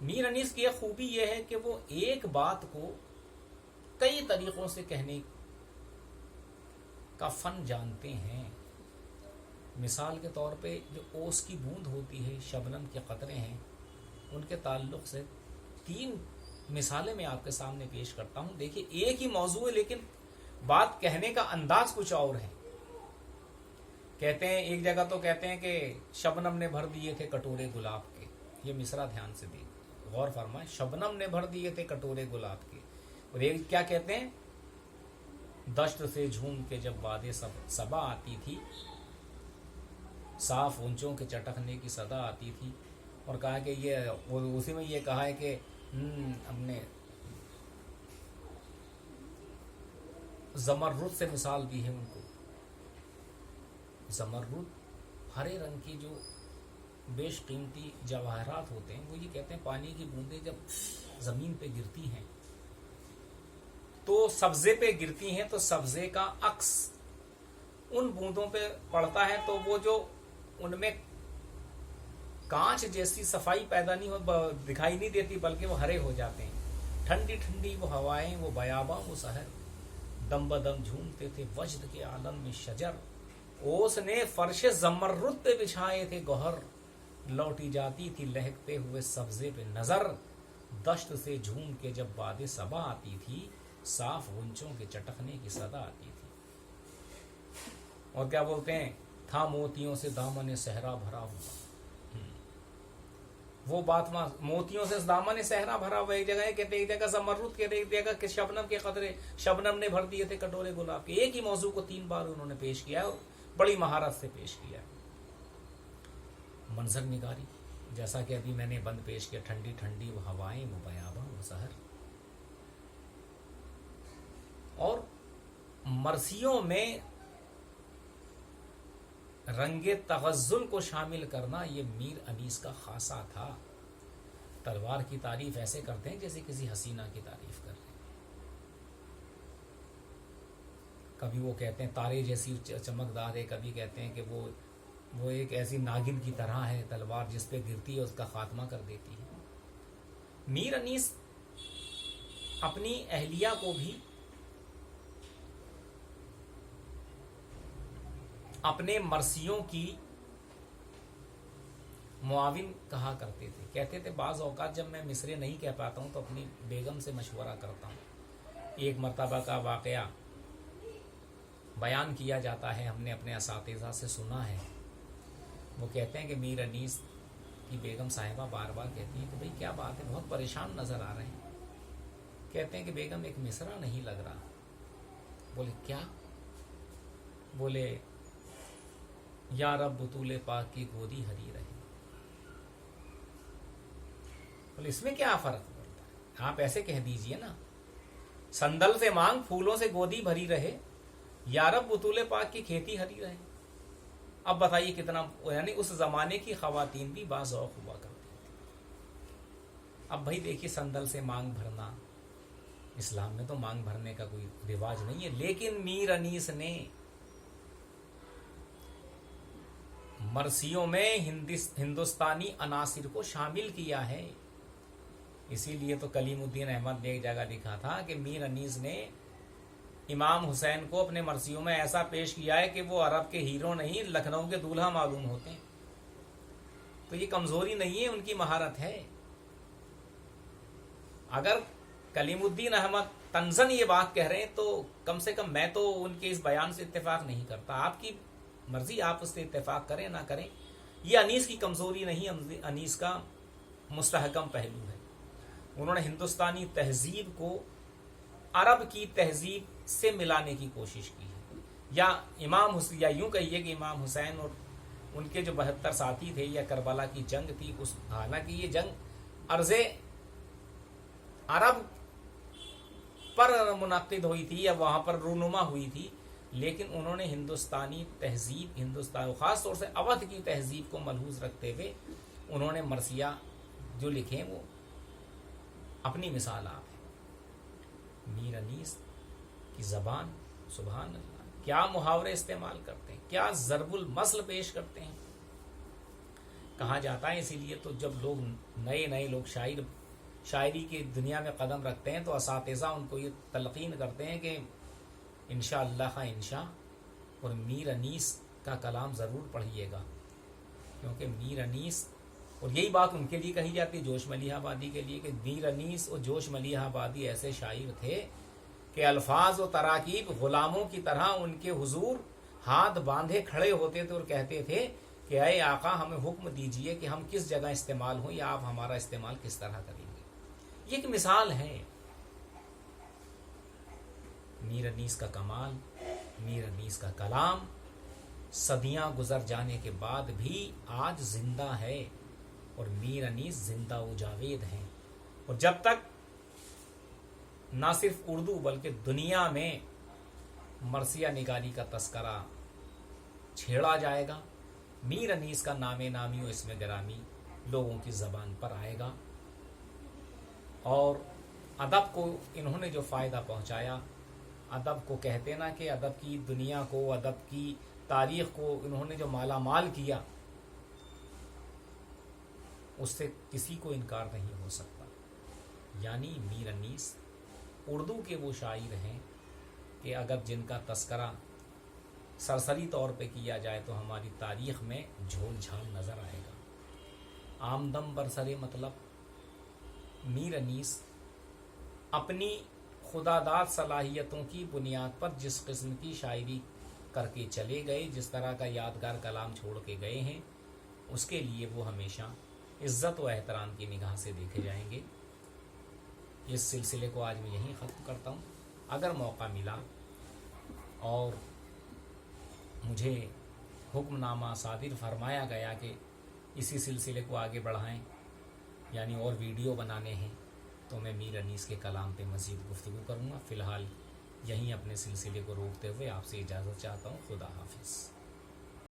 میر انیس کی ایک خوبی یہ ہے کہ وہ ایک بات کو کئی طریقوں سے کہنے کا فن جانتے ہیں. مثال کے طور پہ جو اوس کی بوند ہوتی ہے، شبنم کے قطرے ہیں، ان کے تعلق سے 3 مثالیں میں آپ کے سامنے پیش کرتا ہوں. دیکھیے ایک ہی موضوع ہے لیکن بات کہنے کا انداز کچھ اور ہے. کہتے ہیں ایک جگہ تو کہتے ہیں کہ شبنم نے بھر دیے تھے کٹورے گلاب کے. یہ مصرع دھیان سے غور فرمائیں. شبنم نے بھر دیے تھے کٹورے گلاب کے. اور ایک کیا کہتے ہیں، دشت سے جھوم کے جب باد صبا آتی تھی، صاف اونچوں کے چٹکنے کی صدا آتی تھی. اور کہا کہ یہ اسی میں یہ کہا ہے کہ ہم نے زمرد سے مثال دی ہے ان کو. زمرد ہرے رنگ کی جو بیش قیمتی جواہرات ہوتے ہیں، وہ یہ کہتے ہیں پانی کی بوندیں جب زمین پہ گرتی ہیں تو سبزے پہ گرتی ہیں تو سبزے کا عکس ان بوندوں پہ پڑتا ہے، تو وہ جو ان میں کانچ جیسی صفائی پیدا نہیں ہو، دکھائی نہیں دیتی، بلکہ وہ ہرے ہو جاتے ہیں. ٹھنڈی ٹھنڈی وہ ہوائیں، وہ بیاباں وہ سحر، دم بدم جھومتے تھے وجد کے عالم میں شجر. اوس نے فرش زمرد پہ بچھائے تھے گوہر، لوٹی جاتی تھی لہکتے ہوئے سبزے پہ نظر. دشت سے جھوم کے جب باد صبا آتی تھی، صاف غنچوں کے چٹکنے کی صدا آتی تھی. اور کیا بولتے ہیں، تھا موتیوں سے دامن صحرا بھرا ہوا. وہ بات موتیوں سے دامن صحرا بھرا ہوا. ایک جگہ ہے کہتے، ایک جگہ زمرد کہتے، ایک جگہ کہ شبنم کے قطرے، شبنم نے بھر دیے تھے کٹورے گلاب کے. ایک ہی موضوع کو 3 بار انہوں نے پیش کیا ہے اور بڑی مہارت سے پیش کیا ہے. منظر نگاری، جیسا کہ ابھی میں نے بند پیش کیا، ٹھنڈی ٹھنڈی وہ ہوائیں، وہ بیاباں وہ سحر. اور مرثیوں میں رنگ تغزل کو شامل کرنا یہ میر انیس کا خاصہ تھا. تلوار کی تعریف ایسے کرتے ہیں جیسے کسی حسینہ کی تعریف کر رہے ہیں. کبھی وہ کہتے ہیں تارے جیسی چمکدار ہے، کبھی کہتے ہیں کہ وہ ایک ایسی ناگن کی طرح ہے تلوار، جس پہ گرتی ہے اس کا خاتمہ کر دیتی ہے. میر انیس اپنی اہلیہ کو بھی اپنے مرثیوں کی معاون کہا کرتے تھے. کہتے تھے بعض اوقات جب میں مصرے نہیں کہہ پاتا ہوں تو اپنی بیگم سے مشورہ کرتا ہوں. ایک مرتبہ کا واقعہ بیان کیا جاتا ہے، ہم نے اپنے اساتذہ سے سنا ہے. وہ کہتے ہیں کہ میر انیس کی بیگم صاحبہ بار بار کہتی ہیں کہ بھئی کیا بات ہے، بہت پریشان نظر آ رہے ہیں. کہتے ہیں کہ بیگم ایک مصرع نہیں لگ رہا. بولے کیا؟ بولے یا رب بطول پاک کی گودی ہری رہے. بولے اس میں کیا فرق پڑتا ہے، آپ ایسے کہہ دیجئے نا، سندل سے مانگ پھولوں سے گودی بھری رہے، یا رب بطول پاک کی کھیتی ہری رہے. اب بتائیے کتنا، یعنی اس زمانے کی خواتین بھی باذوق ہوا کرتی تھی. اب بھائی دیکھیے سندل سے مانگ بھرنا، اسلام میں تو مانگ بھرنے کا کوئی رواج نہیں ہے، لیکن میر انیس نے مرثیوں میں ہندوستانی عناصر کو شامل کیا ہے. اسی لیے تو کلیم الدین احمد نے ایک جگہ لکھا تھا کہ میر انیس نے امام حسین کو اپنے مرثیوں میں ایسا پیش کیا ہے کہ وہ عرب کے ہیرو نہیں، لکھنؤ کے دولہا معلوم ہوتے ہیں. تو یہ کمزوری نہیں ہے، ان کی مہارت ہے. اگر کلیم الدین احمد طنزاً یہ بات کہہ رہے ہیں تو کم سے کم میں تو ان کے اس بیان سے اتفاق نہیں کرتا. آپ کی مرضی، آپ اس سے اتفاق کریں نہ کریں. یہ انیس کی کمزوری نہیں، انیس کا مستحکم پہلو ہے. انہوں نے ہندوستانی تہذیب کو عرب کی تہذیب سے ملانے کی کوشش کی ہے. یا امام حسین، یا یوں کہیے کہ امام حسین اور ان کے جو 72 ساتھی تھے، یا کربلا کی جنگ تھی، اس حالانکہ یہ جنگ عرض عرب پر منعقد ہوئی تھی یا وہاں پر رونما ہوئی تھی، لیکن انہوں نے ہندوستانی تہذیب، ہندوستان خاص طور سے اودھ کی تہذیب کو ملحوظ رکھتے ہوئے انہوں نے مرثیہ جو لکھے وہ اپنی مثال آپ ہے. میر انیس کی زبان سبحان اللہ، کیا محاورے استعمال کرتے ہیں، کیا ضرب المثل پیش کرتے ہیں، کہا جاتا ہے اسی لیے تو جب لوگ نئے لوگ شاعری کی دنیا میں قدم رکھتے ہیں تو اساتذہ ان کو یہ تلقین کرتے ہیں کہ انشاءاللہ کا انشاء اور میر انیس کا کلام ضرور پڑھیے گا، کیونکہ میر انیس، اور یہی بات ان کے لیے کہی جاتی ہے جوش ملیح آبادی کے لیے، کہ میر انیس اور جوش ملیح آبادی ایسے شاعر تھے کہ الفاظ و تراکیب غلاموں کی طرح ان کے حضور ہاتھ باندھے کھڑے ہوتے تھے اور کہتے تھے کہ اے آقا ہمیں حکم دیجئے کہ ہم کس جگہ استعمال ہوں یا آپ ہمارا استعمال کس طرح کریں گے۔ یہ ایک مثال ہے میر انیس کا کمال، میر انیس کا کلام صدیاں گزر جانے کے بعد بھی آج زندہ ہے، اور میر انیس زندہ و جاوید ہیں، اور جب تک نہ صرف اردو بلکہ دنیا میں مرثیہ نگاری کا تذکرہ چھیڑا جائے گا، میر انیس کا نام نامی و اسم گرامی لوگوں کی زبان پر آئے گا، اور ادب کو انہوں نے جو فائدہ پہنچایا، ادب کو کہتے نا کہ ادب کی دنیا کو، ادب کی تاریخ کو انہوں نے جو مالا مال کیا، اس سے کسی کو انکار نہیں ہو سکتا۔ یعنی میر انیس اردو کے وہ شاعر ہیں کہ اگر جن کا تذکرہ سرسری طور پہ کیا جائے تو ہماری تاریخ میں جھول جھال نظر آئے گا۔ آمدم برسر مطلب میر انیس اپنی خدا داد صلاحیتوں کی بنیاد پر جس قسم کی شاعری کر کے چلے گئے، جس طرح کا یادگار کلام چھوڑ کے گئے ہیں، اس کے لیے وہ ہمیشہ عزت و احترام کی نگاہ سے دیکھے جائیں گے۔ اس سلسلے کو آج میں یہیں ختم کرتا ہوں۔ اگر موقع ملا اور مجھے حکم نامہ صادر فرمایا گیا کہ اسی سلسلے کو آگے بڑھائیں، یعنی اور ویڈیو بنانے ہیں، تو میں میر انیس کے کلام پہ مزید گفتگو کروں گا۔ فی الحال یہیں اپنے سلسلے کو روکتے ہوئے آپ سے اجازت چاہتا ہوں۔ خدا حافظ۔